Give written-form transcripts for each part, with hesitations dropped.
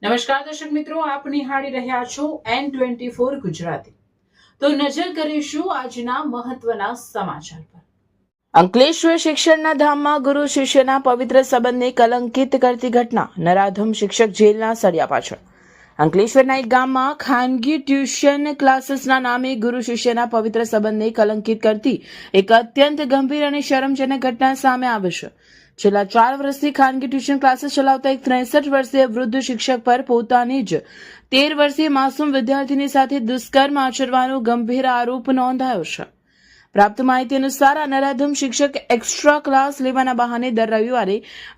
નમસ્કાર દર્શક મિત્રો, આપ નિહાળી રહ્યા છો N24 ગુજરાતી। તો નજર કરીશું આજના મહત્વના સમાચાર પર। અંકલેશ્વર શિક્ષણના ધામમાં ગુરુ શિષ્યના પવિત્ર સંબંધને કલંકિત કરતી ઘટના, નરાધમ શિક્ષક જેલના સળિયા પાછળ। અંકલેશ્વરના એક ગામમાં ખાનગી ટ્યુશન ક્લાસીસના નામે ગુરુ શિષ્યના પવિત્ર સંબંધને કલંકિત કરતી એક અત્યંત ગંભીર અને શરમજનક ઘટના સામે આવી છે। છેલ્લા 4 વર્ષથી ખાનગી ટ્યુશન ક્લાસીસ ચલાવતા એક 63 વર્ષીય વૃદ્ધ શિક્ષક પર પોતાની જ 13 વર્ષીય માસૂમ વિદ્યાર્થીની સાથે દુષ્કર્મ આચરવાનો ગંભીર આરોપ નોંધાયો છે। પ્રાપ્ત માહિતી અનુસાર આ નરાધમ શિક્ષક એક્સ્ટ્રા ક્લાસ લેવાના બહાને દર રવિવારે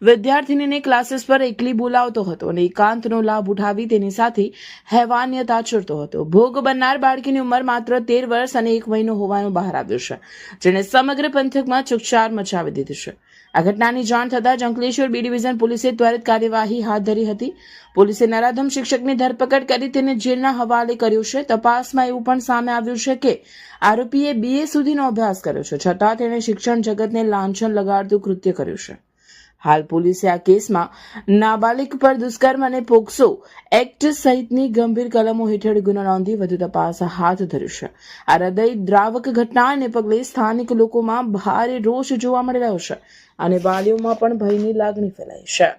વિદ્યાર્થીનીને ક્લાસીસ પર એકલી બોલાવતો હતો અને એકાંતનો લાભ ઉઠાવી તેની સાથે હેવાનિયત આચરતો હતો। ભોગ બનનાર બાળકીની ઉંમર માત્ર 13 વર્ષ અને 1 મહિનો હોવાનું બહાર આવ્યું છે, જેણે સમગ્ર પંથકમાં ચકચાર મચાવી દીધી છે। આ ઘટનાની જાણ થતાં જ અંકલેશ્વર બી ડિવિઝન પોલીસે ત્વરિત કાર્યવાહી હાથ ધરી હતી। પોલીસે નરાધમ શિક્ષકની ધરપકડ કરી તેને જેલના હવાલે કર્યો છે। તપાસમાં એવું પણ સામે આવ્યું છે કે આરોપીએ BA સુધીનો અભ્યાસ કર્યો છે, છતાં તેણે શિક્ષણ જગતને લાંછન લગાડતું કૃત્ય કર્યું છે। હાલ પોલીસે આ કેસમાં નાબાલિગ પર દુષ્કર્મ અને પોક્સો એક્ટ સહિતની ગંભીર કલમો હેઠળ ગુનો નોંધી વધુ તપાસ હાથ ધરી છે। આ હૃદયદ્રાવક ઘટનાને પગલે સ્થાનિક લોકોમાં ભારે રોષ જોવા મળી રહ્યો છે અને વાલીઓમાં પણ ભયની લાગણી ફેલાઈ છે।